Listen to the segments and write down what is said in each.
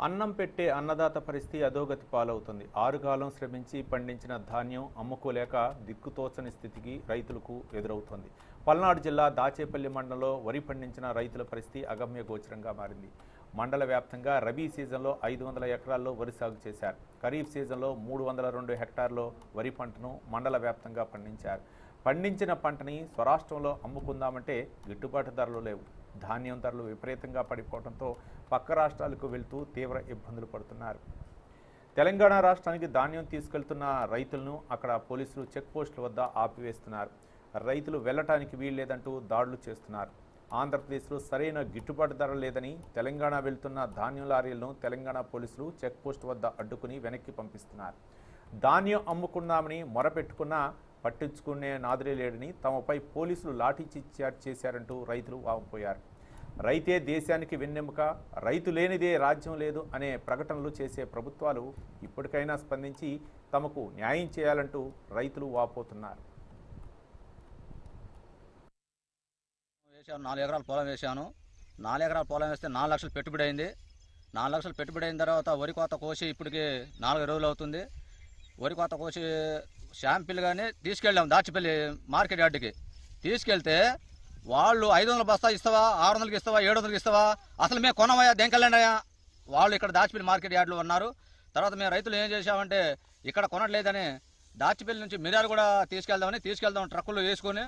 అన్నం పెట్టే అన్నదాత పరిస్థితి అధోగతి పాలవుతుంది. ఆరుగాలం శ్రమించి పండించిన ధాన్యం అమ్ముకోలేక దిక్కుతోచని స్థితికి రైతులకు ఎదురవుతోంది. పల్నాడు జిల్లా దాచేపల్లి మండలంలో వరి పండించిన రైతుల పరిస్థితి అగమ్య గోచరంగా మారింది. మండల వ్యాప్తంగా రబీ సీజన్లో 500 ఎకరాల్లో వరి సాగు చేశారు. ఖరీఫ్ సీజన్లో 302 హెక్టార్లో వరి పంటను మండల వ్యాప్తంగా పండించారు. పండించిన పంటని స్వరాష్ట్రంలో అమ్ముకుందామంటే గిట్టుబాటు ధరలు లేవు. ధాన్యం ధరలు విపరీతంగా పడిపోవడంతో పక్క రాష్ట్రాలకు వెళ్తూ తీవ్ర ఇబ్బందులు పడుతున్నారు. తెలంగాణ రాష్ట్రానికి ధాన్యం తీసుకెళ్తున్న రైతులను అక్కడ పోలీసులు చెక్ పోస్టుల వద్ద ఆపివేస్తున్నారు. రైతులు వెళ్లటానికి వీల్లేదంటూ దాడులు చేస్తున్నారు. ఆంధ్రప్రదేశ్లో సరైన గిట్టుబాటు ధర లేదని తెలంగాణ వెళ్తున్న ధాన్యం లారీలను తెలంగాణ పోలీసులు చెక్ పోస్ట్ వద్ద అడ్డుకుని వెనక్కి పంపిస్తున్నారు. ధాన్యం అమ్ముకుందామని మొరపెట్టుకున్నా పట్టించుకునే నాదులే లేడని తమపై పోలీసులు లాఠీ చార్జ్ చేశారంటూ రైతులు వాపోయారు. రైతే దేశానికి వెన్నెముక, రైతు లేనిదే రాజ్యం లేదు అనే ప్రకటనలు చేసే ప్రభుత్వాలు ఇప్పటికైనా స్పందించి తమకు న్యాయం చేయాలంటూ రైతులు వాపోతున్నారు. 4 ఎకరాల పొలం వేశాను. 4 ఎకరాల పొలం వేస్తే 4 లక్షలు పెట్టుబడి అయింది. 4 లక్షలు పెట్టుబడి అయిన తర్వాత వరి కోత కోసి ఇప్పటికి 4 రోజులు అవుతుంది. వరి కోత కోసి షాంపిల్గానే తీసుకెళ్ళాము దాచిపల్లి మార్కెట్ యార్డుకి. తీసుకెళ్తే వాళ్ళు 500 బస్తా ఇస్తావా, 600కి ఇస్తావా, 700కి ఇస్తావా, అసలు మేము కొనమయ్యా దెంకలేండయా. వాళ్ళు ఇక్కడ దాచిపల్లి మార్కెట్ యార్డులో ఉన్నారు. తర్వాత మేము రైతులు ఏం చేశామంటే ఇక్కడ కొనట్లేదని దాచిపల్లి నుంచి మిర్యాలు కూడా తీసుకెళ్దాం ట్రక్కులు వేసుకొని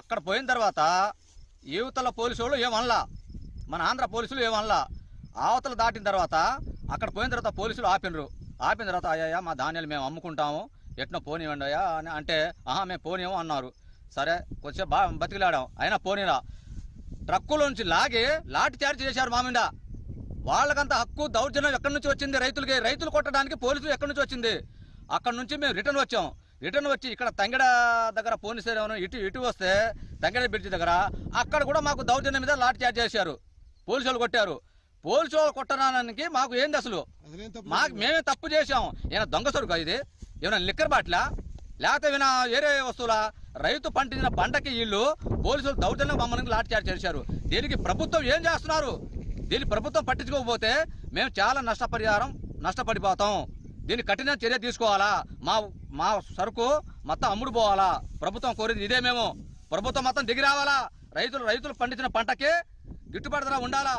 అక్కడ పోయిన తర్వాత యువతల పోలీసు వాళ్ళు ఏమనలా, మన ఆంధ్ర పోలీసులు ఏమనలా. అవతల దాటిన తర్వాత అక్కడ పోయిన తర్వాత పోలీసులు ఆపిన తర్వాత అయ్యా మా ధాన్యాలు మేము అమ్ముకుంటాము, ఎట్నో పోనివ్వండి అయ్యా అని అంటే మేము పోనీయము అన్నారు. సరే కొంచెం బాగా బతికిలాడాం, అయినా పోనీలా. ట్రక్కుల నుంచి లాగి లాఠీ చార్జ్ చేశారు మా మీద. వాళ్ళకంత హక్కు దౌర్జన్యం ఎక్కడి నుంచి వచ్చింది? రైతులు కొట్టడానికి పోలీసులు ఎక్కడి నుంచి వచ్చింది? అక్కడ నుంచి మేము రిటర్న్ వచ్చి ఇక్కడ తంగెడ దగ్గర పోలీసులు ఇటు వస్తే తంగెడ బ్రిడ్జి దగ్గర అక్కడ కూడా మాకు దౌర్జన్యం మీద లాఠీ చార్జ్ చేశారు. పోలీసు వాళ్ళు కొట్టారు. పోలీసు వాళ్ళు కొట్టడానికి మాకు ఏంది అసలు? మేమే తప్పు చేశాం. ఏమైనా దొంగ సరుకు ఇది? ఏమైనా లిక్కర్ బాటిలా లేకపోతే ఏమైనా వేరే వస్తువులా? రైతు పండించిన పంటకి వీళ్ళు పోలీసులు దౌర్జన్యం మమ్మల్ని లాఠీ చార్జ్ చేశారు. దీనికి ప్రభుత్వం ఏం చేస్తున్నారు? దీన్ని ప్రభుత్వం పట్టించుకోకపోతే మేము చాలా నష్టపడిపోతాం. దీన్ని కఠిన చర్య తీసుకోవాలా. మా సరుకు మొత్తం అమ్ముడు పోవాలా. ప్రభుత్వం కోరేది ఇదే. మేము ప్రభుత్వం మొత్తం దిగి రావాలా. రైతులు పండించిన పంటకి గిట్టుబాటు ధర ఉండాలా.